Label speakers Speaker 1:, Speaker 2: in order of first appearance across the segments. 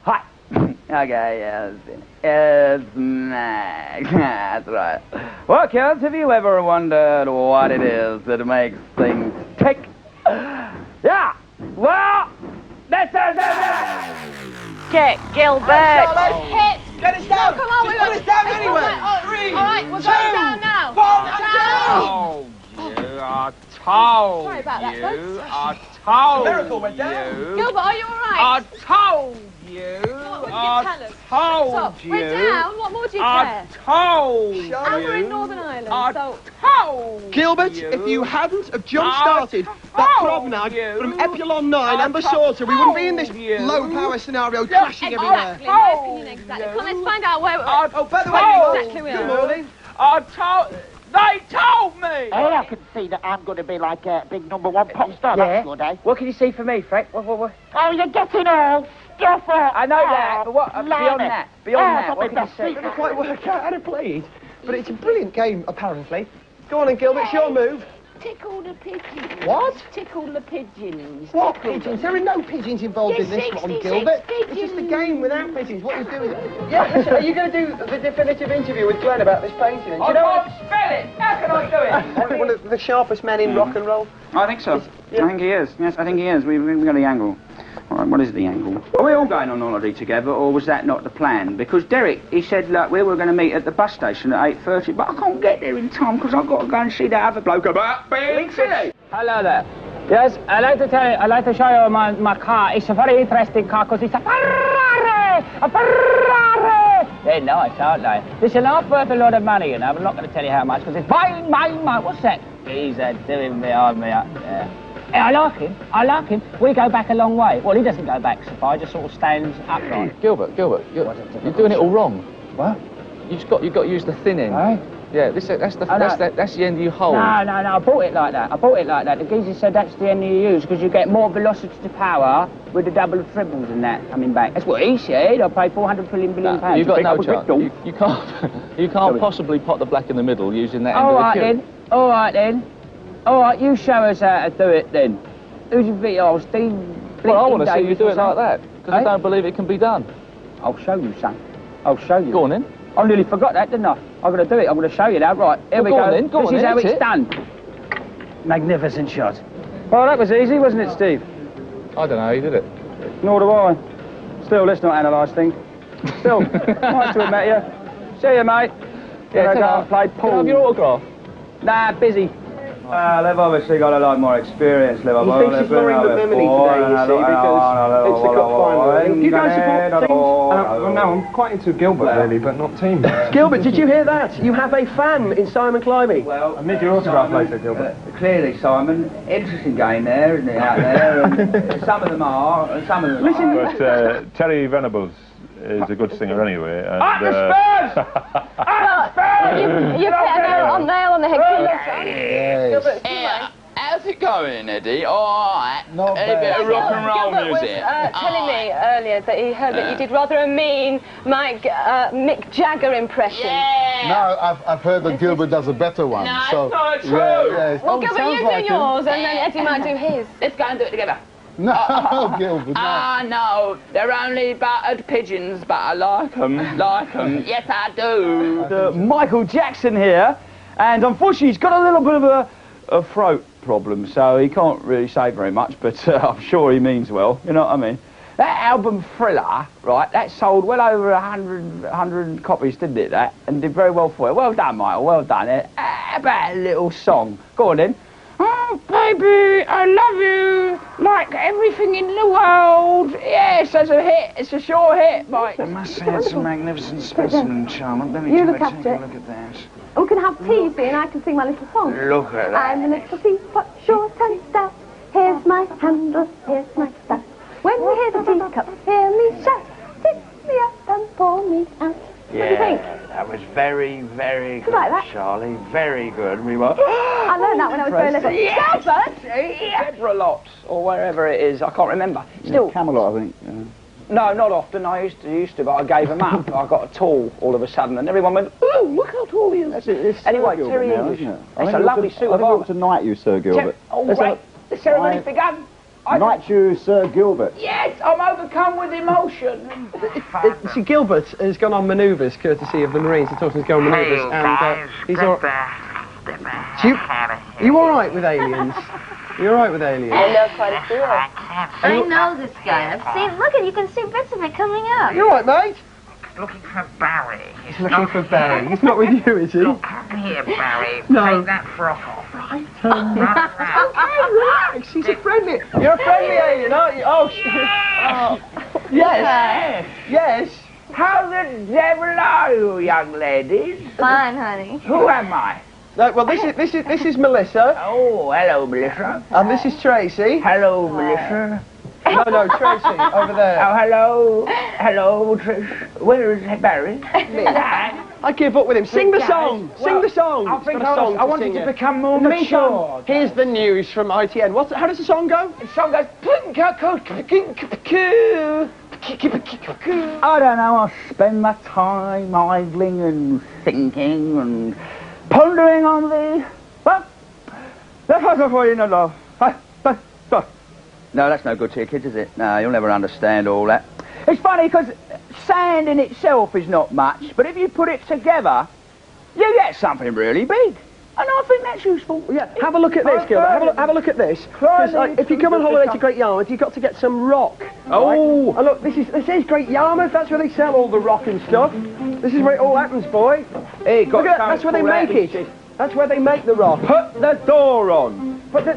Speaker 1: Hi. Okay, yes. It's Max. That's right. Well, kids, have you ever wondered what it is that makes things tick? Yeah. Well, this is it.
Speaker 2: Get Gilbert.
Speaker 3: Hit.
Speaker 4: Get us down.
Speaker 3: Come on,
Speaker 4: just put us down anyway.
Speaker 3: All right, we're going down now.
Speaker 1: Oh, you are told.
Speaker 3: Sorry about that,
Speaker 1: You
Speaker 3: folks.
Speaker 1: are told.
Speaker 4: Miracle went down.
Speaker 1: You
Speaker 3: Gilbert, are you all right?
Speaker 1: are told. You
Speaker 3: What would you
Speaker 1: are
Speaker 3: tell us?
Speaker 1: told.
Speaker 3: Stop.
Speaker 1: You
Speaker 3: We're down. What more do you
Speaker 1: are
Speaker 3: care?
Speaker 1: told.
Speaker 3: And we're in Northern Ireland,
Speaker 1: are
Speaker 3: so...
Speaker 1: told.
Speaker 4: Gilbert,
Speaker 1: you
Speaker 4: if you hadn't have jump-started that promenade from Epsilon 9 and Basorta, we wouldn't be in this low-power scenario crashing everywhere.
Speaker 3: Exactly, my opinion exactly. Come, let's find out where we're...
Speaker 4: Oh, by the way,
Speaker 3: exactly we
Speaker 4: good
Speaker 3: are.
Speaker 4: morning.
Speaker 1: I told. They told me.
Speaker 5: Hey, I can see that I'm going to be like a big #1 pop star. That's good, eh?
Speaker 1: What can you see for me, Frank? What?
Speaker 5: Oh, you're getting all stuffy.
Speaker 1: I know that, but what? Beyond that, what can you see?
Speaker 4: I didn't quite work out how to play it, but it's a brilliant game, apparently. Go on then, Gilbert, it's your move.
Speaker 5: Tickle the pigeons.
Speaker 4: What?
Speaker 5: Tickle the pigeons.
Speaker 4: What
Speaker 5: Tickle
Speaker 4: pigeons?
Speaker 5: them.
Speaker 4: There are no pigeons involved in this one,
Speaker 5: 66
Speaker 4: Gilbert. It's
Speaker 5: pigeons.
Speaker 4: just a game without pigeons. What you're doing... Yeah, are you going to do the definitive interview with Glenn about this painting? And
Speaker 1: I can't spell it. How can I do it?
Speaker 4: one of the sharpest men in rock and roll.
Speaker 1: I think so. I think he is. Yes, I think he is. We've got the angle. All right, what is the angle? Are we all going on holiday together, or was that not the plan? Because Derek, he said, look, we were going to meet at the bus station at 8:30, but I can't get there in time because I've got to go and see that other bloke about Big City.
Speaker 6: Hello there. Yes, I'd like to show you my car. It's a very interesting car because it's a Ferrari! A Ferrari! They're nice, aren't they? This is not worth a lot of money, you know. I'm not going to tell you how much because it's mine. What's that? He's doing behind me up there. I like him. We go back a long way. Well, he doesn't go back, Sophia, just sort of stands upright.
Speaker 7: Gilbert, you're doing it all wrong.
Speaker 6: What?
Speaker 7: You've got to use the thin end.
Speaker 6: Right?
Speaker 7: Yeah, that's the end you hold.
Speaker 6: No, I bought it like that. The geezer said that's the end you use because you get more velocity to power with the double of triples and that coming back. That's what he said. I paid 400 billion pounds.
Speaker 7: You've got no chance. You can't possibly pot the black in the middle using that end
Speaker 6: All
Speaker 7: of the
Speaker 6: right
Speaker 7: cube.
Speaker 6: then. All right, you show us how to do it then. Who do you think? Oh, Steve.
Speaker 7: Well, I want to see you do it like that because I
Speaker 6: Eh?
Speaker 7: don't believe it can be done.
Speaker 6: I'll show you, son. I'll show you.
Speaker 7: Go on then.
Speaker 6: I nearly forgot that, didn't I? I'm going to do it. I'm going to show you now. Right, here we
Speaker 7: Go
Speaker 6: go.
Speaker 7: on then.
Speaker 6: This is how it's done. Magnificent shot. Well, that was easy, wasn't it, Steve?
Speaker 7: I don't know. You did it.
Speaker 6: Nor do I. Still, let's not analyse things. Still, nice to have met you. See you, mate.
Speaker 7: Yeah,
Speaker 6: Gonna go and play
Speaker 7: Can I
Speaker 6: pool.
Speaker 7: have your autograph?
Speaker 6: Nah, busy.
Speaker 1: They've obviously got a lot more experience, Liverpool.
Speaker 4: He thinks he's more England memory today, you see, because it's the cup final.
Speaker 1: You guys
Speaker 4: support teams? Well, no, I'm quite into Gilbert, really, but not teams. Gilbert, did you hear that? You have a fan in Simon Climbey.
Speaker 1: Well,
Speaker 4: I need your autograph later, Gilbert.
Speaker 1: Clearly, Simon, interesting game there, isn't it, out there? And some of them are, and some of them aren't.
Speaker 8: But Terry Venables is a good singer anyway. And,
Speaker 3: You've hit a nail on the head. Gilbert,
Speaker 9: Yeah, how's it going, Eddie? All right.
Speaker 5: Not
Speaker 9: A
Speaker 5: bad.
Speaker 9: bit of rock and roll
Speaker 3: Gilbert
Speaker 9: music.
Speaker 3: was telling me earlier that he heard that you did rather a mean Mick Jagger impression.
Speaker 9: Yeah.
Speaker 10: No, I've heard that Gilbert does a better one.
Speaker 9: No,
Speaker 10: so,
Speaker 9: it's not true.
Speaker 10: Yeah,
Speaker 3: Well, Gilbert,
Speaker 10: sounds
Speaker 3: you do
Speaker 10: like him.
Speaker 3: yours, and then Eddie might do his.
Speaker 9: Let's go and do it together.
Speaker 10: No, Gilbert, no.
Speaker 9: Ah, no, they're only battered pigeons, but I like them, Yes, I do.
Speaker 1: Michael Jackson here, and unfortunately he's got a little bit of a throat problem, so he can't really say very much, but I'm sure he means well, you know what I mean? That album Thriller, right, that sold well over 100 copies, didn't it, that? And did very well for it. Well done, Michael, well done. How about a little song? Go on then. Oh, baby, I love you like everything in the world. Yes, that's a hit. It's a sure hit, Mike.
Speaker 11: I must say it's a magnificent specimen, Charlotte. Let me
Speaker 3: You
Speaker 11: take
Speaker 3: look after
Speaker 11: a
Speaker 3: it.
Speaker 11: look at that.
Speaker 3: We can have tea, see, and I can sing my little song.
Speaker 11: Look at that.
Speaker 3: I'm a little teapot, short and stout. Here's my handle, here's my spout. When you hear the teacup, hear me shout. Tip me up and pour me out. What do you think?
Speaker 11: That was very, very good,
Speaker 3: like that?
Speaker 11: Charlie. Very good. We were...
Speaker 3: I learned that when I was very little.
Speaker 1: Yes.
Speaker 3: Gilbert!
Speaker 1: Deborah or wherever it is, I can't remember. Still,
Speaker 5: Camelot, I think.
Speaker 1: no, not often. I used to, but I gave them up. I got tall all of a sudden, and everyone went, "Ooh, look how tall he is!" Anyway, Terry English. It's a lovely suit of armour.
Speaker 5: Tonight, you Sir Gilbert.
Speaker 1: Oh, right. The ceremony's begun.
Speaker 10: Not you, Sir Gilbert.
Speaker 6: Yes, I'm overcome with emotion.
Speaker 4: See, Gilbert has gone on manoeuvres, courtesy of the Marines. He taught us to go on manoeuvres, and he's all... Are you all right with aliens? Are you all right with aliens?
Speaker 3: I know quite a few. I know this guy. I've seen. Look, you can see bits of it coming up.
Speaker 4: You all right, mate?
Speaker 5: Looking for Barry.
Speaker 4: He's looking for Barry. He's not with you, is he?
Speaker 5: Come here, Barry.
Speaker 4: No.
Speaker 5: Take that frock off.
Speaker 4: Right. Okay, relax. He's a friendly... You're a friendly alien, aren't you? Oh, yes. Yes.
Speaker 6: How the devil are you, young ladies?
Speaker 3: Fine, honey.
Speaker 6: Who am I?
Speaker 4: Well, this is Melissa.
Speaker 6: Oh, hello, Melissa.
Speaker 4: And this is Tracy.
Speaker 6: Hello, Melissa.
Speaker 4: No, Tracy, over there.
Speaker 6: Oh, hello. Hello, Trish. Where is Barry?
Speaker 4: I give up with him. Sing the song. Sing the song.
Speaker 6: I think I wanted to become more mature.
Speaker 4: Here's the news from ITN. How does the song go?
Speaker 6: The song goes... I don't know, I spend my time idling and thinking and pondering on the... What? No, that's no good to you kids, is it? No, you'll never understand all that. It's funny, because sand in itself is not much, but if you put it together, you get something really big. And I think that's useful.
Speaker 4: Yeah, have a look at this, Gilbert. Have a look at this. Because if you come on holiday to Great Yarmouth, you've got to get some rock. Oh! Right? And look, this is Great Yarmouth. That's where they sell all the rock and stuff. This is where it all happens, boy.
Speaker 6: Hey,
Speaker 4: look at that. That's where they make it. That's where they make the rock.
Speaker 1: Put the door on.
Speaker 4: But the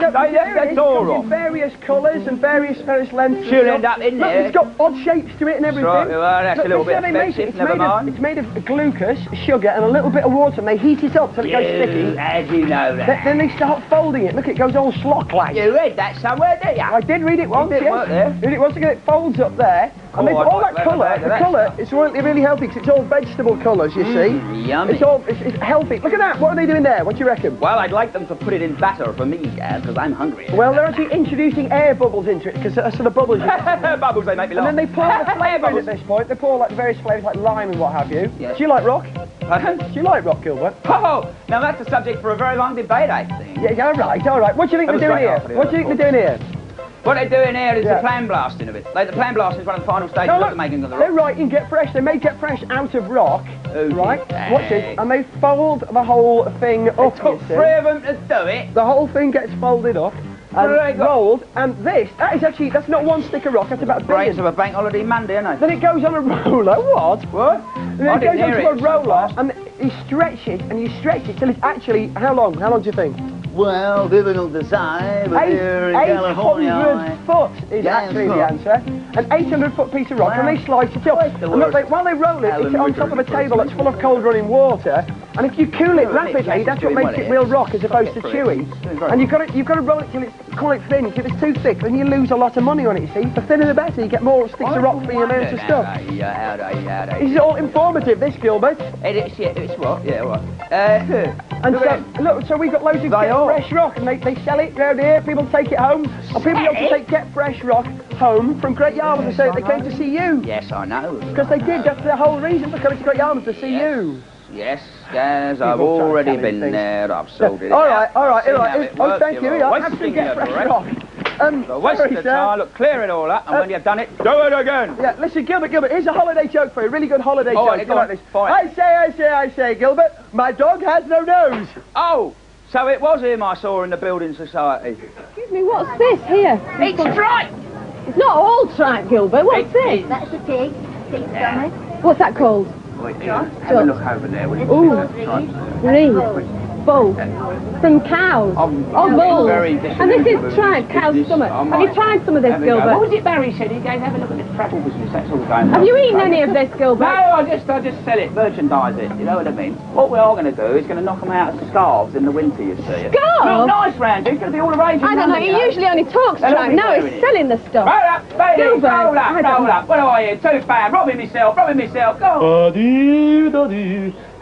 Speaker 4: door on. In various colours and various lengths.
Speaker 6: She'll end up in there.
Speaker 4: Look, it's got odd shapes to it and everything.
Speaker 6: Right, well, that's a little bit expensive, never mind.
Speaker 4: It's made of glucose, sugar, and a little bit of water, and they heat it up till it goes sticky.
Speaker 6: How do you know that?
Speaker 4: Then they start folding it. Look, it goes all slock-like.
Speaker 6: You read that somewhere, did you?
Speaker 4: I did read it once, yes. Read it once again. It folds up there. And they've got all that colour. The colour is really healthy because it's all vegetable colours, you see.
Speaker 6: Yummy.
Speaker 4: It's healthy. Look at that. What are they doing there? What do you reckon?
Speaker 6: Well, I'd like them to put it in batter for me, because I'm hungry.
Speaker 4: Well, they're actually introducing air bubbles into it because that's sort of bubbles.
Speaker 6: Bubbles, they make me laugh.
Speaker 4: And then they pour the flavour in at this point. They pour like various flavours like lime and what have you.
Speaker 6: Yes.
Speaker 4: Do you like rock? Do you like rock, Gilbert?
Speaker 6: Oh, now that's a subject for a very long debate, I think.
Speaker 4: Yeah, all right. What do you think they're doing here? What do you think they're doing here?
Speaker 6: What they're doing here is the plan blasting of it. Like, the plan blasting is one of the final stages of the making of the rock.
Speaker 4: They're writing Get Fresh. They make Get Fresh out of rock, right?
Speaker 6: Okay.
Speaker 4: Watch this. And they fold the whole thing up.
Speaker 6: It took 3 of them to do it.
Speaker 4: The whole thing gets folded up and rolled. And that's not one stick of rock. That's about a billion.
Speaker 6: Brains of a bank holiday Monday, isn't it?
Speaker 4: Then it goes on a roller. What? And then it goes onto a roller, and you stretch it till it's actually how long? How long do you think?
Speaker 6: Well, difficult to say, but here in California...
Speaker 4: 800 foot is actually the answer. An 800-foot piece of rock, and they slice it up. And look, while they roll it, it's on top of a table that's full of cold running water. And if you cool it rapidly, that's what makes it real rock as opposed to chewy. And you've got to roll it till it's quite thin. If it's too thick, then you lose a lot of money on it, you see. The thinner the better, you get more sticks of rock for your amount of stuff. This is all informative, this, Gilbert.
Speaker 6: It's what? Yeah, what?
Speaker 4: And look, so we've got loads of Get Fresh rock, and they sell it round here. People take it home, and people go to take Get Fresh rock home from Great Yarmouth and say they came to see you.
Speaker 6: Yes, I know.
Speaker 4: Because they did. That's the whole reason for coming to Great Yarmouth, to see you.
Speaker 6: Yes, guys, I've already been there. I've sold it.
Speaker 4: All right. Oh, thank you. Absolutely Get Fresh rock.
Speaker 1: Waste of time. Look, clear it all up, and when you've done it, do it again.
Speaker 4: Yeah, listen, Gilbert, here's a holiday joke for you. A really good holiday joke.
Speaker 1: You like this? Fine.
Speaker 4: I say, Gilbert, my dog has no nose.
Speaker 1: Oh, so it was him I saw in the Building Society.
Speaker 3: Excuse me, what's this here?
Speaker 6: It's tripe.
Speaker 3: It's not all tripe, Gilbert. What's this?
Speaker 2: That's a pig. Pig stomach.
Speaker 3: What's that called?
Speaker 6: Have a look over there.
Speaker 3: Ooh, green. Both. From cows. Bulls. And this is tripe, cow's stomach. Have you tried some of this, Gilbert?
Speaker 6: What was it Barry said? He goes, have a look at the travel business. That's all going on.
Speaker 3: Have you eaten any of this, Gilbert?
Speaker 6: No, I just sell it, merchandise it. You know what I mean? What we are going to do is going to knock them out as scarves in the winter, you see.
Speaker 3: Scarves?
Speaker 6: Look nice round here. It's going to be all arranged.
Speaker 3: I don't know. He usually only talks tripe. Now he's selling the stuff.
Speaker 6: Roll up, baby.
Speaker 3: Gilbert,
Speaker 6: Roll up. What are you? Too bad. Robbing myself. Go on.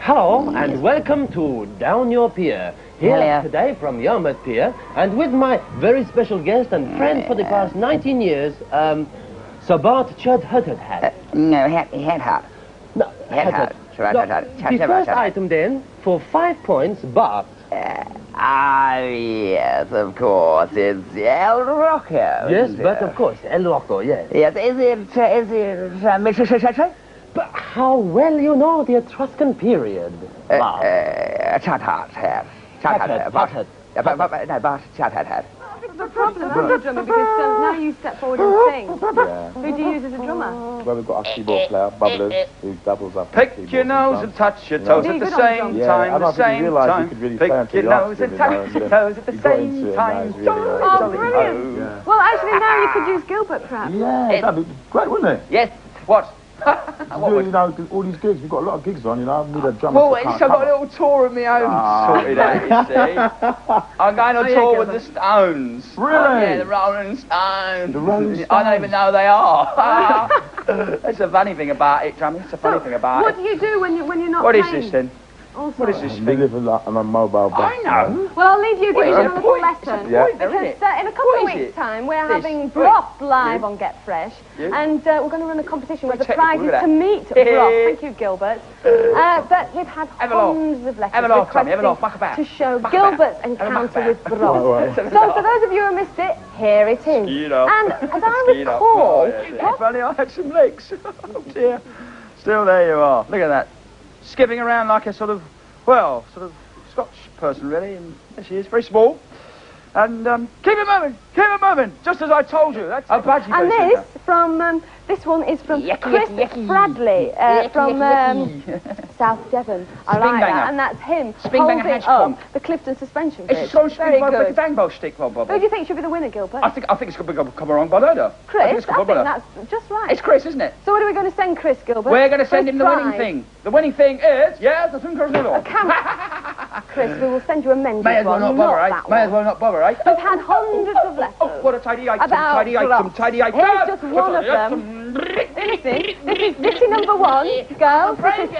Speaker 12: Hello, and welcome to Down Your Pier. Here today from Yarmouth Pier, and with my very special guest and friend for the past 19 years, Sir Bart Chud Hutterhat.
Speaker 6: No, Headhut.
Speaker 12: No, Headhut. The first item then, for 5 points, Bart
Speaker 9: Yes, of course. It's El Rocco.
Speaker 12: Yes, but of course, El Rocco, yes.
Speaker 9: Yes, is it Mr.
Speaker 12: But how well you know the Etruscan period.
Speaker 9: Chat.
Speaker 3: The problem with the drummer, because now you step forward and sing. Who do you use as a drummer?
Speaker 10: Well, we've got a keyboard player, Bubblers, who doubles up.
Speaker 1: Pick your nose and touch your toes at the same time, the same time. Pick your nose and touch your toes at the same time.
Speaker 3: Oh, brilliant. Well, actually, now you could use Gilbert, perhaps.
Speaker 10: Yeah, that'd be great, wouldn't it?
Speaker 1: Yes. What?
Speaker 10: You know, all these gigs, we've got a lot of gigs on, you know, I need a drummer.
Speaker 1: Well, I've got a little tour of my own sorted out, you see. I'm going on tour with the Stones.
Speaker 10: Really?
Speaker 1: Yeah, the Rolling Stones.
Speaker 10: The Rolling Stones?
Speaker 1: I don't even know who they are. That's a funny thing about it, Drumming. It's a funny thing about
Speaker 3: What
Speaker 1: it.
Speaker 3: do you do when you're not
Speaker 1: What is
Speaker 3: playing?
Speaker 1: this then?
Speaker 3: Also.
Speaker 1: What is this
Speaker 10: We
Speaker 1: thing?
Speaker 10: live on a mobile bus.
Speaker 1: I know.
Speaker 3: Well, I'll leave you giving you a little
Speaker 1: It's
Speaker 3: lesson.
Speaker 1: a point there,
Speaker 3: Because
Speaker 1: isn't it?
Speaker 3: in a couple of
Speaker 1: What is
Speaker 3: weeks'
Speaker 1: it?
Speaker 3: time, we're
Speaker 1: This.
Speaker 3: having Broth live on Get Fresh.
Speaker 1: Yeah.
Speaker 3: And we're going to run a competition where the
Speaker 1: Technical,
Speaker 3: prize is
Speaker 1: look at
Speaker 3: to
Speaker 1: that.
Speaker 3: meet Broth. Thank you, Gilbert. But we've had
Speaker 1: Have a laugh.
Speaker 3: tons of letters
Speaker 1: Have a laugh, Tommy. Have a laugh.
Speaker 3: requesting
Speaker 1: Muck about.
Speaker 3: to show
Speaker 1: Muck
Speaker 3: Gilbert's
Speaker 1: about.
Speaker 3: encounter with
Speaker 10: Right,
Speaker 3: Broth.
Speaker 10: right.
Speaker 3: So for those of you who missed it, here it is.
Speaker 1: Skeet up.
Speaker 3: And as I
Speaker 1: Skeet up.
Speaker 3: recall,
Speaker 1: If only I had some legs. Oh dear. Still there you are. Look at that. Skipping around like a sort of Scotch person really, and there she is, very small. And keep it moving, just as I told you. That's a budgie.
Speaker 3: and this one is from Chris Bradley from South Devon. I like
Speaker 1: Springbanger.
Speaker 3: that, and that's him
Speaker 1: Springbanger
Speaker 3: holding
Speaker 1: hatch pump.
Speaker 3: the Clifton suspension bridge.
Speaker 1: It's so
Speaker 3: very good.
Speaker 1: bang bow stick, Bob.
Speaker 3: Who do you think should be the winner, Gilbert?
Speaker 1: I think it's going to come around by later.
Speaker 3: Chris, I think that's just right.
Speaker 1: It's Chris, isn't it?
Speaker 3: So what are we going to send Chris, Gilbert?
Speaker 1: We're going to send
Speaker 3: For
Speaker 1: him the winning
Speaker 3: prize?
Speaker 1: thing. The winning thing is, the Thinker's Noodle.
Speaker 3: Chris, we will send you a mended
Speaker 1: May as well
Speaker 3: one,
Speaker 1: not bother, eh?
Speaker 3: that
Speaker 1: May as
Speaker 3: one.
Speaker 1: well not bother, eh?
Speaker 3: We've had hundreds of letters.
Speaker 1: Oh, what a tidy item,
Speaker 3: About
Speaker 1: tidy item,
Speaker 3: Broth.
Speaker 1: tidy item.
Speaker 3: Here's just one of them. Listen, this is ditty number one. Girls, this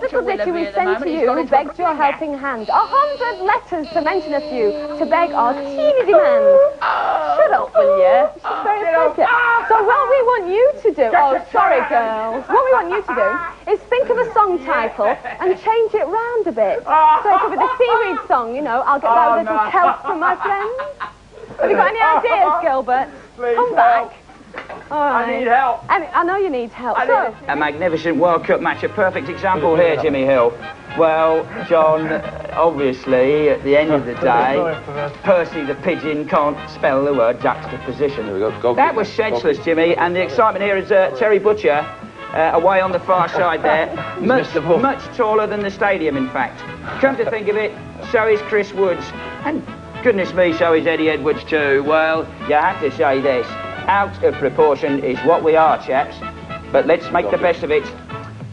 Speaker 3: little ditty we sent to you who begged your helping hand. 100 letters to mention a few to beg our teeny demands. Shut up, will you? She's very appropriate. So what we want you to do, sorry girls, what we want you to do is think of a song title and change it round a bit. So it could be the seaweed song, you know, I'll get that little kelp from my friends. Have you got any ideas, Gilbert?
Speaker 1: Please
Speaker 3: Come back. All right.
Speaker 1: I need help.
Speaker 3: I know you need help.
Speaker 6: A magnificent World Cup match, a perfect example here, Jimmy Hill. Well, John, obviously, at the end of the day, Percy the pigeon can't spell the word juxtaposition. That was senseless, Jimmy, and the excitement here is Terry Butcher, away on the far side there, much taller than the stadium, in fact. Come to think of it, so is Chris Woods, and goodness me, so is Eddie Edwards too. Well, you have to say this. Out of proportion is what we are, chaps. But let's make the best of it.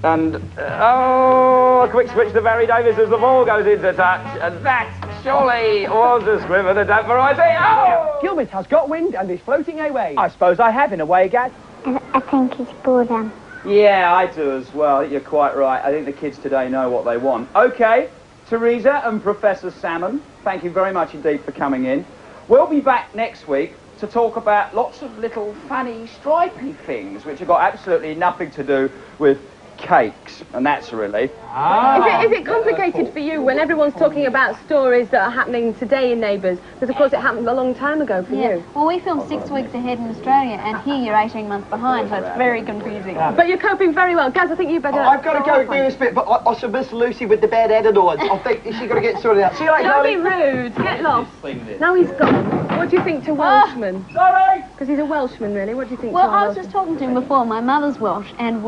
Speaker 6: And, a quick switch to Barry Davis as the ball goes into touch. And that surely was a squib of the damp variety. Oh!
Speaker 4: Gilbert has got wind and is floating away.
Speaker 1: I suppose I have, in a way, Gaz.
Speaker 2: I think it's boredom.
Speaker 1: Yeah, I do as well. You're quite right. I think the kids today know what they want. OK, Teresa and Professor Salmon, thank you very much indeed for coming in. We'll be back next week to talk about lots of little funny, stripy things which have got absolutely nothing to do with cakes, and that's a relief.
Speaker 3: Is it complicated for you when everyone's talking about stories that are happening today in Neighbours? Because, of course, it happened a long time ago for you.
Speaker 2: Well, we film 6 weeks ahead in Australia, and here you're 18 months behind, so it's very confusing.
Speaker 3: But you're coping very well. Gaz, I think you better...
Speaker 4: I've got to go do this bit, but I shall miss Lucy with the bad attitudes. I think she's got to get sorted out. See you later,
Speaker 3: Don't be
Speaker 4: darling.
Speaker 3: rude. Get lost. Now he's gone. What do you think to Welshman?
Speaker 1: Sorry!
Speaker 3: Because he's a Welshman, really. What do you think
Speaker 2: Well,
Speaker 3: to
Speaker 2: I was just talking to him before. My mother's Welsh, and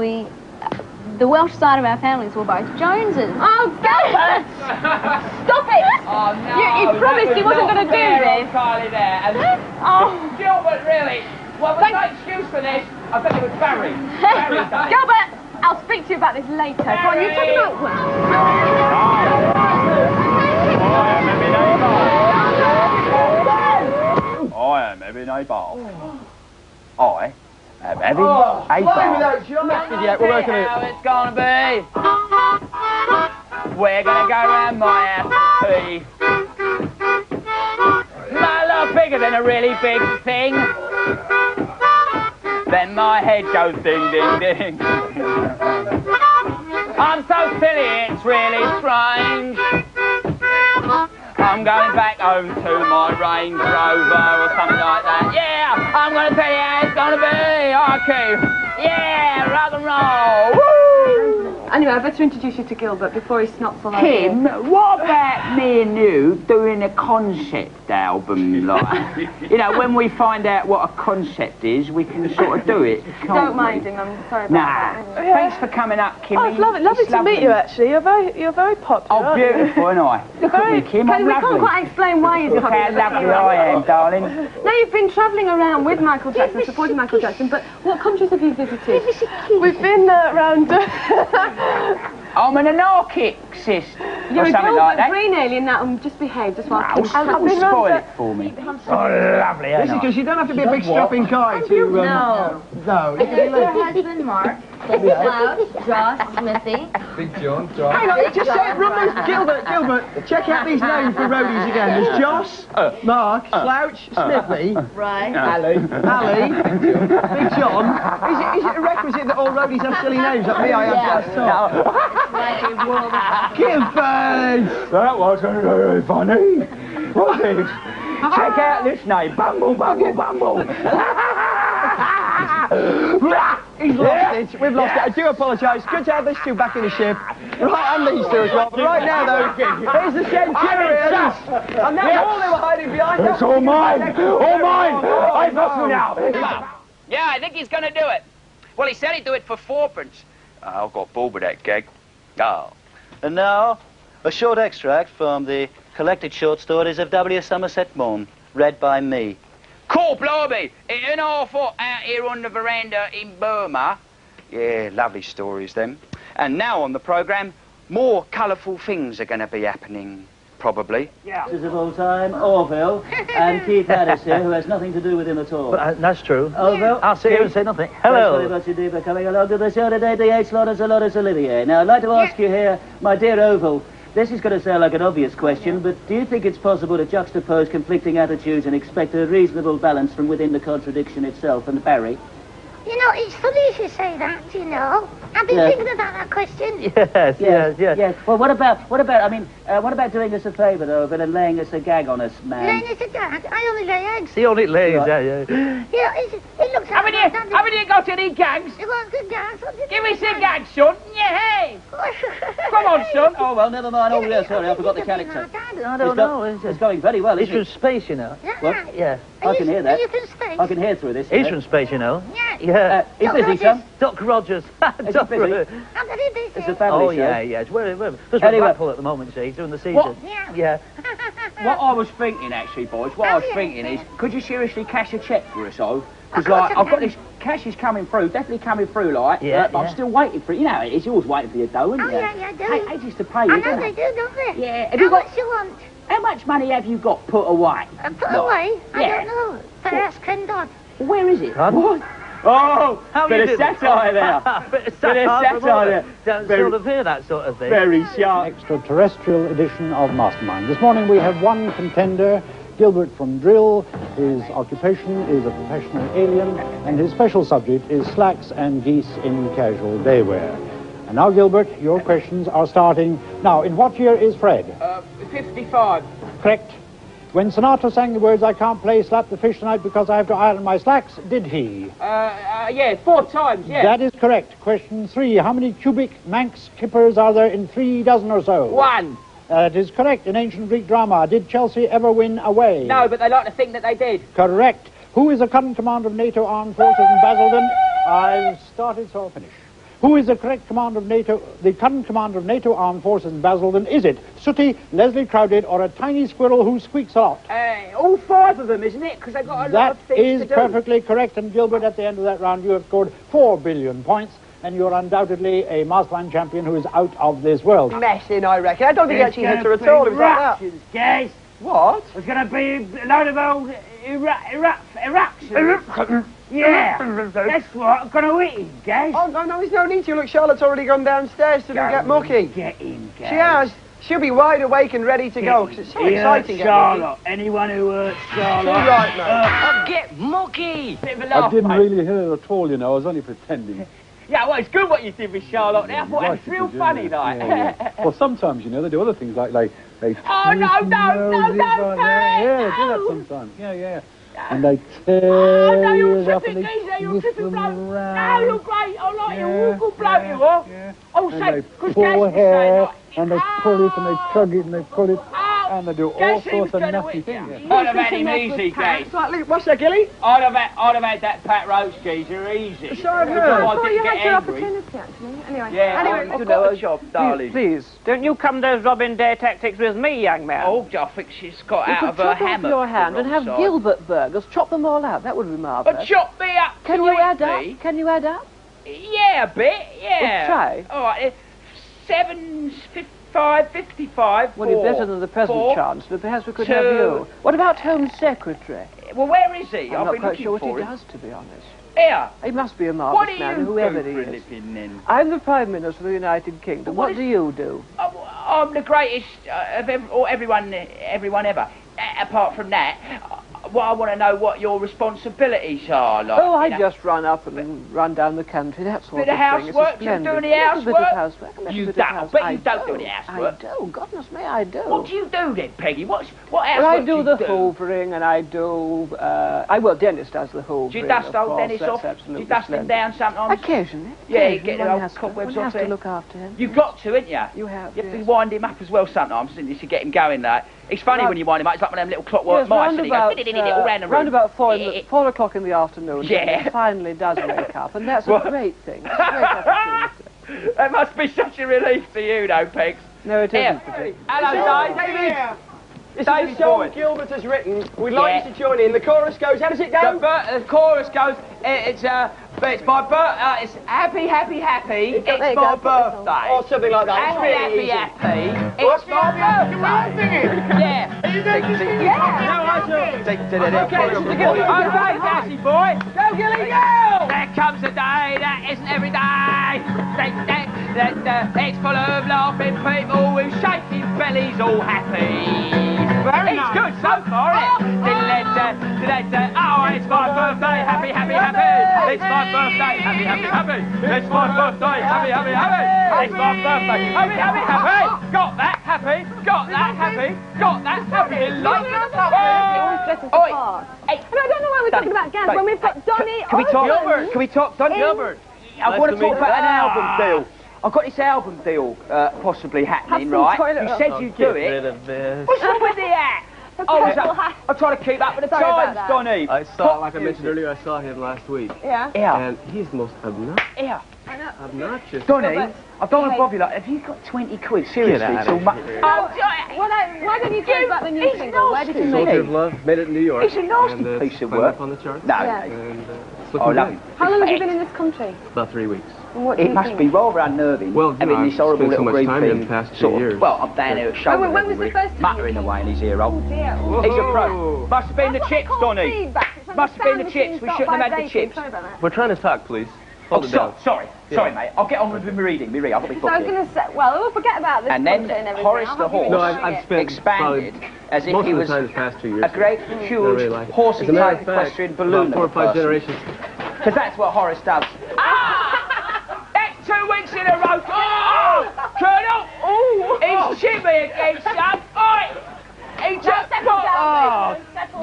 Speaker 2: the Welsh side of our families were both Joneses.
Speaker 3: Oh, Gilbert! Stop it!
Speaker 9: Oh, no.
Speaker 3: He promised he wasn't going to do this.
Speaker 9: Kylie there. And Gilbert, really? Well, there's no excuse for this. I bet it was Barry. Barry done it.
Speaker 3: Gilbert, I'll speak to you about this later. Go on, you talk about Welsh.
Speaker 1: I am having a bath. I am having a bath.
Speaker 4: Yeah, we're working it.
Speaker 9: How it's gonna be. We're gonna go round my house to tea. My lot bigger than a really big thing. Then my head goes ding, ding, ding. I'm so silly, it's really strange. I'm going back home to my Range Rover or something like that. Yeah, I'm going to tell you how it's going to be. Okay. Yeah, rock and roll. Woo!
Speaker 3: Anyway, I better introduce you to Gilbert before he snots all over
Speaker 9: Kim,
Speaker 3: here.
Speaker 9: what about me and you doing a concept album, like? You know, when we find out what a concept is, we can sort of do it, can't
Speaker 3: Don't
Speaker 9: we?
Speaker 3: mind him, I'm sorry about that.
Speaker 9: Thanks for coming up, Kim.
Speaker 13: Oh, it's lovely to meet you, actually. You're very popular.
Speaker 9: Oh, beautiful, aren't I? Look at me, Kim, I'm
Speaker 3: We
Speaker 9: lovely.
Speaker 3: can't quite explain why he's
Speaker 9: Look how lovely I am, darling.
Speaker 3: Now, you've been travelling around with Michael Jackson, supporting Michael Jackson, but what countries have you visited?
Speaker 13: We've been around...
Speaker 9: I'm an anarchist,
Speaker 3: You're
Speaker 9: or
Speaker 3: a
Speaker 9: something
Speaker 3: Gilbert
Speaker 9: like that.
Speaker 3: Green alien now, and just behave, just while
Speaker 9: Oh, spoil it for me.
Speaker 4: Oh, lovely, this is because you don't have to be a big strapping guy to...
Speaker 2: No.
Speaker 4: No.
Speaker 2: Your husband, Mark. This Slouch, Josh, Smithy.
Speaker 14: Big John, Josh.
Speaker 4: Hang on, just say, run those, Gilbert, check out these names for roadies again. There's Joss, Mark, Slouch, Smithy,
Speaker 2: Right.
Speaker 4: Ali, Big John. Is it a requisite that all roadies have silly names like me? I have just top. Gilbert!
Speaker 1: That was very funny. What's this? Check out this name. Bumble, bumble, bumble.
Speaker 4: He's lost it. We've lost it. I do apologise. Good to have these two back in the ship. Right, and these two as well. But right now, though, here's the Centurions. And that's all they were hiding behind.
Speaker 1: It's all mine. All mine. I've got you now.
Speaker 9: Yeah, I think he's going to do it. Well, he said he'd do it for fourpence. I got bored with that gag. Oh.
Speaker 15: And now, a short extract from the collected short stories of W. Somerset Maugham, read by me.
Speaker 9: Cool, blimey. An awful out here on the veranda in Burma. Yeah, lovely stories, them. And now on the programme, more colourful things are going to be happening, probably.
Speaker 15: Yeah. This is of all time, Orville, and Keith Harris here, who has nothing to do with him at all.
Speaker 16: That's true.
Speaker 15: Orville.
Speaker 16: I'll sit here and say nothing. Hello.
Speaker 15: Thanks very much indeed for coming along to the show today, D.H. Lawrence and Lawrence Olivier. Now, I'd like to ask you here, my dear Orville, this is going to sound like an obvious question, but do you think it's possible to juxtapose conflicting attitudes and expect a reasonable balance from within the contradiction itself? And Barry?
Speaker 17: You know, it's funny you should say that, you know. I've been thinking about that question.
Speaker 15: Yes. Well, what about doing us a favour, though, and laying us a gag on us, man?
Speaker 17: Laying us a gag? I only lay eggs.
Speaker 16: He only lays,
Speaker 17: Yeah, it looks
Speaker 9: Haven't you got any gags?
Speaker 17: You want good gags?
Speaker 9: Give me some gags, son. Yeah. Come on, son.
Speaker 15: Oh, well, never mind. Oh, yeah, sorry, I forgot the character.
Speaker 16: I don't know.
Speaker 15: It's going very well,
Speaker 16: He's
Speaker 15: isn't
Speaker 16: from
Speaker 15: it?
Speaker 16: space, you know.
Speaker 15: What?
Speaker 16: Yeah.
Speaker 15: I can hear that.
Speaker 17: Are you from space?
Speaker 15: I can hear through this.
Speaker 16: He's from space, you know.
Speaker 17: Yeah.
Speaker 15: He's busy, son.
Speaker 16: Doc Rogers.
Speaker 15: Is he busy?
Speaker 17: I'm very busy.
Speaker 15: It's a family show.
Speaker 16: Yeah. It's just
Speaker 15: Anyway.
Speaker 16: Blackpool at the moment, see. He's doing the season.
Speaker 9: What?
Speaker 16: Yeah.
Speaker 9: What I was thinking, actually, boys, what I was thinking is, could you seriously cash a cheque for us all? Because, like, I've got this cash is coming through, definitely coming through, like, but I'm still waiting for it. You know, it's always waiting for your dough, isn't it?
Speaker 17: Yeah, I do.
Speaker 9: Ages to pay you,
Speaker 17: I know
Speaker 9: don't
Speaker 17: they
Speaker 9: it?
Speaker 17: do, don't they?
Speaker 9: Yeah.
Speaker 17: How much you want?
Speaker 9: How much money have you got put away?
Speaker 17: Put away? I
Speaker 9: Yeah.
Speaker 17: don't know. Better ask Ken Dodd.
Speaker 9: Where is it?
Speaker 16: What?
Speaker 1: Oh,
Speaker 16: How
Speaker 1: bit
Speaker 16: you
Speaker 1: of
Speaker 16: doing?
Speaker 1: satire there.
Speaker 16: Bit of
Speaker 1: Bit of
Speaker 16: satire
Speaker 1: satire.
Speaker 16: Don't
Speaker 1: Very-
Speaker 16: sort of hear that sort of thing.
Speaker 1: Very sharp.
Speaker 18: Extraterrestrial edition of Mastermind. This morning we have one contender, Gilbert from Drill. His occupation is a professional alien, and his special subject is slacks and geese in casual daywear. And now, Gilbert, your questions are starting now. In what year is Fred?
Speaker 9: 55.
Speaker 18: Correct. When Sinatra sang the words, "I can't play slap the fish tonight because I have to iron my slacks," did he?
Speaker 9: Yeah, 4 times, yeah.
Speaker 18: That is correct. Question 3. How many cubic Manx kippers are there in 3 dozen or so?
Speaker 9: 1.
Speaker 18: That is correct. In ancient Greek drama, did Chelsea ever win away?
Speaker 9: No, but they like to think that they did.
Speaker 18: Correct. Who is the current commander of NATO armed forces in Basildon? I've started, so I'll finish. Who is the correct commander of NATO, the current commander of NATO armed forces in Basildon? Is it Sooty, Leslie Crowded, or a tiny squirrel who squeaks a lot?
Speaker 9: All 5 of them, isn't it? Because they've got a lot
Speaker 18: That
Speaker 9: of things to
Speaker 18: is
Speaker 9: do.
Speaker 18: perfectly correct. And Gilbert, at the end of that round, you have scored 4 billion points. And you're undoubtedly a Mastermind champion who is out of this world.
Speaker 4: Messing, I reckon. I don't think he actually hit her at all. It was like that.
Speaker 6: Guys.
Speaker 4: What?
Speaker 6: There's going to be a load of old eruptions. Yeah, that's what I'm going to eat, guys.
Speaker 4: Oh, no, there's no need to. Look, Charlotte's already gone downstairs to get mucky.
Speaker 6: Get in, guys.
Speaker 4: She has. She'll be wide awake and ready to go, because it's so exciting.
Speaker 6: Charlotte. Anyone who hurts Charlotte.
Speaker 4: You're right, mate.
Speaker 6: Get mucky.
Speaker 10: I didn't really hear it at all, you know. I was only pretending.
Speaker 6: Yeah, well, it's good what you did with Charlotte. I thought it was real funny, like.
Speaker 10: Well, sometimes, you know, they do other things like they
Speaker 6: Oh, no, don't,
Speaker 10: yeah, they do that sometimes. Yeah. And they tear
Speaker 6: Oh, no, you're
Speaker 10: you up and
Speaker 6: tripping,
Speaker 10: they
Speaker 6: geezer, you're
Speaker 10: twist
Speaker 6: tripping
Speaker 10: them
Speaker 6: bloke.
Speaker 10: around.
Speaker 6: No, you're great, I like you, all good bloke you are. Oh,
Speaker 10: And
Speaker 6: say,
Speaker 10: they
Speaker 6: because
Speaker 10: pull
Speaker 6: Gash was
Speaker 10: hair,
Speaker 6: saying, like,
Speaker 10: and they pull it, and they tug it, and they pull it, and they do all
Speaker 6: Gash, he
Speaker 10: sorts
Speaker 6: was
Speaker 10: of
Speaker 6: gonna
Speaker 10: nasty
Speaker 6: whip
Speaker 10: things.
Speaker 6: you. I'd have had him easy, Gash.
Speaker 4: What's that, Gilly?
Speaker 6: I'd have had that Pat Roach geezer easy.
Speaker 4: So I've
Speaker 6: Because
Speaker 4: heard.
Speaker 6: I
Speaker 3: I thought
Speaker 6: didn't
Speaker 3: you
Speaker 6: get
Speaker 3: had your
Speaker 6: angry.
Speaker 3: opportunity, actually. Anyway.
Speaker 6: Yeah,
Speaker 3: Anyway,
Speaker 6: I've got a job, darling.
Speaker 16: Please, don't you come to Robin Day tactics with me, young man.
Speaker 6: Oh, I think she's got
Speaker 13: You
Speaker 6: out
Speaker 13: could
Speaker 6: of her
Speaker 13: chop off
Speaker 6: hammock.
Speaker 13: your hand and have Gilbert burgers, chop them all out. That would be marvellous.
Speaker 6: Chop me up.
Speaker 13: Can you add up? Can you add up?
Speaker 6: Yeah, a bit, yeah.
Speaker 13: Well, try.
Speaker 6: All right, 755.
Speaker 13: Well, you're better than the present
Speaker 6: four,
Speaker 13: Chancellor. Perhaps we could
Speaker 6: two.
Speaker 13: have you. What about Home Secretary?
Speaker 6: Well, where is he?
Speaker 13: I'm
Speaker 6: I've
Speaker 13: not
Speaker 6: been
Speaker 13: quite
Speaker 6: looking
Speaker 13: sure what
Speaker 6: for
Speaker 13: he
Speaker 6: him.
Speaker 13: does, to be honest.
Speaker 6: Here.
Speaker 13: He must be a
Speaker 6: What
Speaker 13: marvellous
Speaker 6: do
Speaker 13: man,
Speaker 6: you
Speaker 13: whoever
Speaker 6: do
Speaker 13: he
Speaker 6: for a
Speaker 13: is.
Speaker 6: living, then?
Speaker 13: I'm the Prime Minister of the United Kingdom. What do you do?
Speaker 6: I'm the greatest of everyone ever. Apart from that, well, I want to know what your responsibilities are. Like,
Speaker 13: Oh, I
Speaker 6: you know.
Speaker 13: just run up and run down the country, that sort
Speaker 6: Bit of
Speaker 13: of thing. It's a
Speaker 6: housework, you
Speaker 13: splendid-
Speaker 6: doing the
Speaker 13: Little
Speaker 6: housework?
Speaker 13: bit of housework. a little
Speaker 6: You
Speaker 13: bit of
Speaker 6: don't,
Speaker 13: house-
Speaker 6: but
Speaker 13: I
Speaker 6: you don't do the housework.
Speaker 13: I do, goodness me, I do.
Speaker 6: What do you do then, Peggy? What
Speaker 13: Well,
Speaker 6: housework
Speaker 13: I do the
Speaker 6: do?
Speaker 13: hoovering, and I do, Dennis does the hoovering.
Speaker 6: Do you dust
Speaker 13: of
Speaker 6: old
Speaker 13: course,
Speaker 6: Dennis
Speaker 13: that's
Speaker 6: off? Do
Speaker 13: absolutely
Speaker 6: you dust him
Speaker 13: splendid.
Speaker 6: down sometimes?
Speaker 13: Occasionally.
Speaker 6: Yeah, you get the
Speaker 13: one
Speaker 6: old
Speaker 13: has to-
Speaker 6: cobwebs
Speaker 13: one
Speaker 6: off
Speaker 13: has to
Speaker 6: it.
Speaker 13: look after him.
Speaker 6: You've got to, ain't you?
Speaker 13: You have,
Speaker 6: You have to
Speaker 13: yes.
Speaker 6: wind him up as well sometimes, didn't you, to get him going like. It's funny
Speaker 13: Right.
Speaker 6: when you wind him up, it's like one of them little clockwork
Speaker 13: Yes,
Speaker 6: mice,
Speaker 13: round
Speaker 6: and he goes
Speaker 13: about,
Speaker 6: all round the room.
Speaker 13: round about 4 o'clock in the afternoon,
Speaker 6: Yeah.
Speaker 13: he finally does wake up, and that's
Speaker 6: What?
Speaker 13: a great thing. It's a great opportunity.
Speaker 6: That must be such a relief to you, though, Pegs.
Speaker 13: No, it
Speaker 6: Here.
Speaker 13: isn't.
Speaker 6: Hello, Dave.
Speaker 4: This
Speaker 6: David
Speaker 4: is a song
Speaker 6: Boyd.
Speaker 4: Gilbert has written. We'd like you to join in. The chorus goes, how does it go?
Speaker 6: The chorus goes, it's my birthday, it's happy, happy, happy, it's my birthday.
Speaker 4: Or something like that. It's
Speaker 6: Happy,
Speaker 4: really
Speaker 6: happy,
Speaker 4: easy.
Speaker 6: happy, it's my birthday. Yeah.
Speaker 4: Are you going to sing it?
Speaker 6: Yeah.
Speaker 4: No, I
Speaker 6: Okay, Dashy boy. Go, Gilly, go! There comes a day that isn't every day. It's full of laughing people with shaking bellies, all happy.
Speaker 4: Very
Speaker 6: It's
Speaker 4: nice.
Speaker 6: good so far, isn't it? Oh, it's my birthday, happy, happy, happy. It's my birthday, happy, happy, happy. It's my birthday, happy, happy, happy. It's my birthday, happy, happy, happy. Got that, happy. Got that, happy. Got that, happy. Like it. Oi. Hey.
Speaker 3: I don't know why we're talking about gas when we've got Donny.
Speaker 9: Can we talk?
Speaker 3: Osmond
Speaker 9: Can we talk? Donny?
Speaker 3: Gilbert.
Speaker 9: I
Speaker 3: Nice
Speaker 9: want
Speaker 3: to
Speaker 9: to talk
Speaker 3: meet
Speaker 9: about
Speaker 3: you.
Speaker 9: an album deal. I've got this album deal possibly happening,
Speaker 3: some
Speaker 9: right?
Speaker 3: toilet
Speaker 9: You
Speaker 3: roll.
Speaker 9: said you'd do it. What's wrong with the hat? I'm trying to keep up with the
Speaker 3: Sorry about
Speaker 9: times,
Speaker 3: that.
Speaker 9: Donny.
Speaker 14: I saw, like I mentioned earlier, I saw him last week.
Speaker 3: Yeah.
Speaker 9: Yeah.
Speaker 14: And he's the most
Speaker 9: Yeah.
Speaker 14: obnoxious.
Speaker 9: Donny, I don't want to bother you. Like, have you got 20 quid? Seriously,
Speaker 14: Get
Speaker 9: it's
Speaker 14: out
Speaker 9: all
Speaker 14: of
Speaker 9: mu-
Speaker 14: here.
Speaker 3: Why don't you tell us about the new single? Where did you make
Speaker 14: Soldier
Speaker 3: it?
Speaker 14: of Love made it in New York.
Speaker 9: It's a nasty
Speaker 14: and,
Speaker 9: piece of
Speaker 14: climbed
Speaker 9: work.
Speaker 14: up on the charts.
Speaker 9: No.
Speaker 3: Yeah.
Speaker 14: And it's
Speaker 9: Oh,
Speaker 14: looking
Speaker 9: lovely.
Speaker 14: good.
Speaker 3: How long have you been in this country?
Speaker 14: About 3 weeks.
Speaker 3: And what do you
Speaker 9: It must
Speaker 3: think?
Speaker 9: be rather unnerving.
Speaker 14: Well,
Speaker 9: I mean,
Speaker 14: I've
Speaker 9: this horrible
Speaker 14: spent so
Speaker 9: little
Speaker 14: much
Speaker 9: green
Speaker 14: time here in
Speaker 9: thing.
Speaker 14: the past 2
Speaker 9: sort of-
Speaker 14: years.
Speaker 9: Well, I'm down here at shoulder
Speaker 3: when was
Speaker 9: every
Speaker 3: the
Speaker 9: week,
Speaker 3: first time
Speaker 9: muttering away in his ear hole.
Speaker 3: Oh dear.
Speaker 9: He's a pro. Must have been the chips, Donny.
Speaker 3: Feedback. It's when
Speaker 9: Must
Speaker 3: the
Speaker 9: have been
Speaker 3: sound
Speaker 9: the chips.
Speaker 3: machine
Speaker 9: We
Speaker 3: stopped
Speaker 9: shouldn't have had the
Speaker 3: vibrating.
Speaker 9: chips.
Speaker 3: Sorry about that.
Speaker 14: We're trying to talk, please.
Speaker 9: Oh,
Speaker 14: Hold it down.
Speaker 9: sorry, mate. I'll get on with my reading. I've got my
Speaker 3: So
Speaker 9: book
Speaker 3: I was
Speaker 9: here.
Speaker 3: going to say, well, we'll forget about this
Speaker 9: And then
Speaker 3: country and everything.
Speaker 9: Horace
Speaker 3: I'll
Speaker 9: the
Speaker 3: have you
Speaker 9: horse
Speaker 14: No,
Speaker 3: enjoying
Speaker 14: I've
Speaker 3: it.
Speaker 14: spent
Speaker 9: expanded as if
Speaker 14: most
Speaker 9: he
Speaker 14: of the
Speaker 9: was
Speaker 14: time this past 2 years.
Speaker 9: a great,
Speaker 14: I
Speaker 9: huge,
Speaker 14: really like it.
Speaker 9: horsey
Speaker 14: As a matter
Speaker 9: type
Speaker 14: of fact,
Speaker 9: equestrian balloon.
Speaker 14: about 4 or 5 generations.
Speaker 9: Because that's what Horace does. That's 2 weeks in a row. Oh, Colonel. Oh, he's chimney again, son. Oi. He just got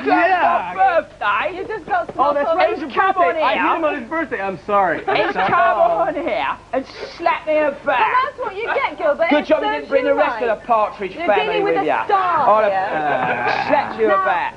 Speaker 6: Yeah.
Speaker 9: birthday.
Speaker 3: You just got
Speaker 14: Oh, that's right.
Speaker 9: He's come on
Speaker 14: I hit him
Speaker 9: here.
Speaker 14: on his birthday. I'm sorry.
Speaker 9: He's come on here and slapped me in the
Speaker 3: Well,
Speaker 9: back.
Speaker 3: that's what you get, Gilbert.
Speaker 9: Good
Speaker 3: It
Speaker 9: job you
Speaker 3: serves
Speaker 9: didn't bring
Speaker 3: you
Speaker 9: the rest
Speaker 3: right.
Speaker 9: of the Partridge
Speaker 3: You're
Speaker 9: family
Speaker 3: dealing with a
Speaker 9: you.
Speaker 3: star
Speaker 9: I'd
Speaker 3: here.
Speaker 9: have slapped you
Speaker 3: Now-
Speaker 9: about.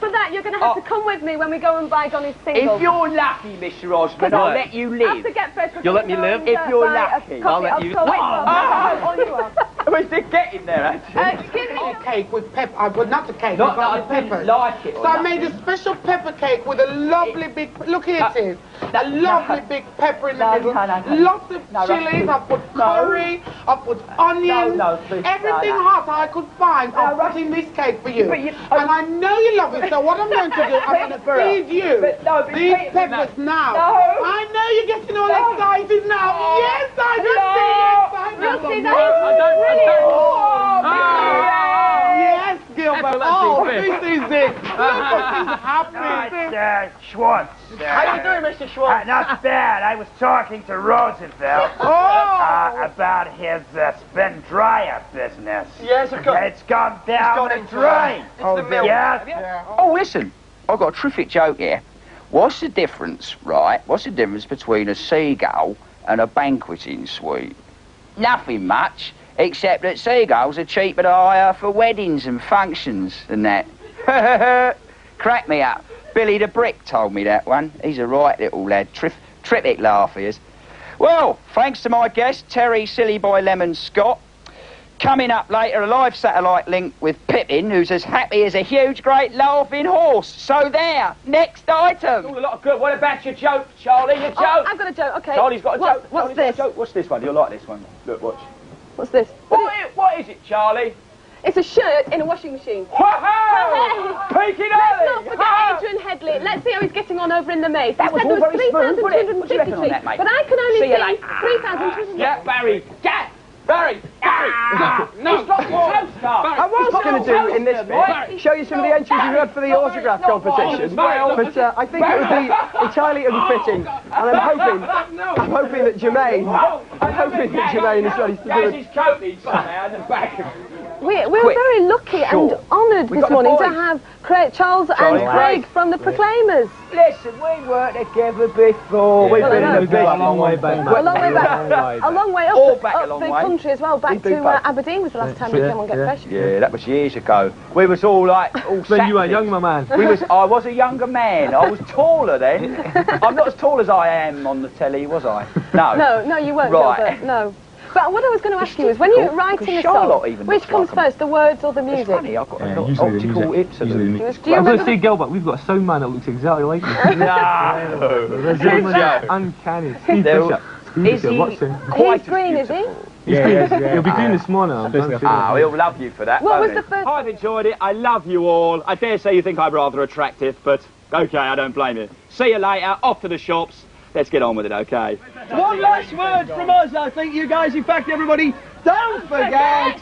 Speaker 3: For that, you're going to have to come with me when we go and buy Donny's single.
Speaker 9: If you're lucky, Mr. Osmond, I'll let you
Speaker 3: I have
Speaker 9: live.
Speaker 3: to get Fred
Speaker 14: You'll let me live?
Speaker 9: If you're
Speaker 3: buy a
Speaker 9: lucky.
Speaker 3: copy
Speaker 14: I'll let
Speaker 3: of
Speaker 14: you-
Speaker 3: Soul
Speaker 9: Oh.
Speaker 3: All you are.
Speaker 9: Where's the getting there, actually?
Speaker 3: Excuse me.
Speaker 19: Cake with pepper. Well, not the cake.
Speaker 9: Not
Speaker 19: I got
Speaker 9: that
Speaker 19: the
Speaker 9: I didn't
Speaker 19: peppers.
Speaker 9: like it.
Speaker 19: So I made a special pepper cake with a lovely big. Look here it is. A lovely big pepper in the middle. Lots of chilies. I put curry. I put onions. Everything hot I could find. I'm putting this cake for you. And I know you love it. So what I'm going to do, I'm going to feed you these peppers now. I know you're getting all excited now. Yes, I can see you excited.
Speaker 3: You'll see that.
Speaker 19: Yes, Gilbert. Oh, this is it. Nobody's happy.
Speaker 6: Schwartz.
Speaker 4: How you doing, Mr. Schwartz?
Speaker 6: Not bad. I was talking to Roosevelt about his spin dryer business.
Speaker 4: Yes, of course.
Speaker 6: It's gone down the drain.
Speaker 4: Oh,
Speaker 6: yes.
Speaker 9: Oh, listen, I've got a terrific joke here. What's the difference, right? What's the difference between a seagull and a banqueting suite? Nothing much, except that seagulls are cheaper to hire for weddings and functions than that. Crack me up. Billy the Brick told me that one. He's a right little lad. Terrific laugh he is. Well, thanks to my guest, Terry Silly Boy Lemon Scott. Coming up later, a live satellite link with Pippin, who's as happy as a huge, great, laughing horse. So there, next item.
Speaker 1: All a lot of good. What about your joke, Charlie? Your joke?
Speaker 3: Oh, I've got a joke, okay.
Speaker 1: Charlie's got a joke.
Speaker 3: What's this?
Speaker 1: What's this one? You'll like this one. Look, watch.
Speaker 3: What's this?
Speaker 1: What is it, Charlie?
Speaker 3: It's a shirt in a washing machine.
Speaker 1: Peaking
Speaker 3: Let's not forget Adrian Headley. Let's see how he's getting on over in the maze.
Speaker 1: That was all very smooth, wasn't it? What do you reckon on that, mate?
Speaker 3: But I can only
Speaker 1: See you
Speaker 3: see
Speaker 1: later.
Speaker 3: 3,200.
Speaker 1: Yeah, Barry. Barry! He's got more.
Speaker 4: I was going to do in this bit, show you some of the entries you had for the autograph competition, but I think it would be entirely unfitting, and I'm hoping that Jermaine is ready to do it.
Speaker 1: His coat needs somehow in the back of
Speaker 3: We're very lucky and honoured this morning to have Charles and Craig from the Proclaimers.
Speaker 1: Listen, we weren't together before. We've been in a
Speaker 10: long way back.
Speaker 3: A long way back. A long way up the country as well. Back to Aberdeen was the last time we came on Get Fresh.
Speaker 1: Yeah, that was years ago. We was all like,
Speaker 10: When you were young, my man.
Speaker 1: I was a younger man. I was taller then. I'm not as tall as I am on the telly, was I? No.
Speaker 3: No, you weren't,
Speaker 1: Right.
Speaker 3: Gilbert. No. But what I was going to ask you is, when you're writing a song, which comes first, the words or the music?
Speaker 1: It's funny, I've got a lot of optical hips.
Speaker 3: Do you
Speaker 10: I'm going
Speaker 3: remember
Speaker 10: to say, Gilbert, we've got a sound man that looks exactly like you.
Speaker 1: No.
Speaker 10: Uncanny. Steve Bishop.
Speaker 3: He's green, is he?
Speaker 10: He'll be green this morning.
Speaker 1: He'll love you for that.
Speaker 3: What was the first?
Speaker 1: I've enjoyed it. I love you all. I dare say you think I'm rather attractive, but okay, I don't blame you. See you later. Off to the shops. Let's get on with it, okay?
Speaker 4: One last word from us, I think, you guys. In fact, everybody, don't forget,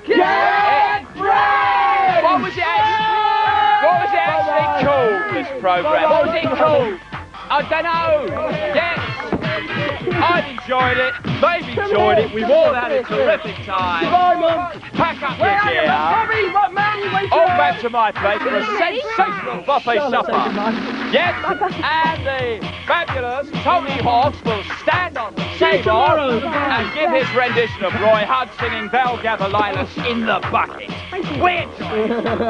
Speaker 4: get fresh!
Speaker 9: What was it actually called, this programme? What was it called? I don't know. Yes. I've enjoyed it. They've enjoyed it. We've all had a terrific time.
Speaker 4: Goodbye, Mum.
Speaker 9: Pack up your gear. On back to my place for a sensational buffet supper. Yes, and the fabulous Tony Hawks will stand on the table and give his rendition of Roy Hudd singing They'll Gather Lilas in the Bucket. We're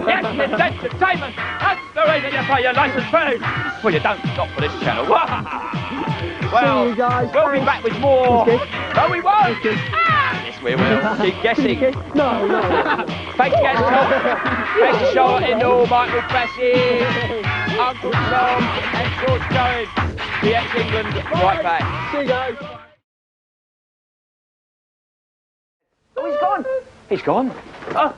Speaker 9: yes, it's entertainment. That's the reason you pay your licence fee. Well, you don't, not for this channel. Well,
Speaker 4: you guys.
Speaker 9: We'll be back with more. No, we won't. Yes, we will. Keep guessing.
Speaker 4: No.
Speaker 9: Thanks again, Tom. Thanks to Charlotte Indall, Michael Bessie, Uncle Tom, and George Jones. The ex-England right back.
Speaker 4: See you guys.
Speaker 1: Oh, he's gone. He's gone. Oh.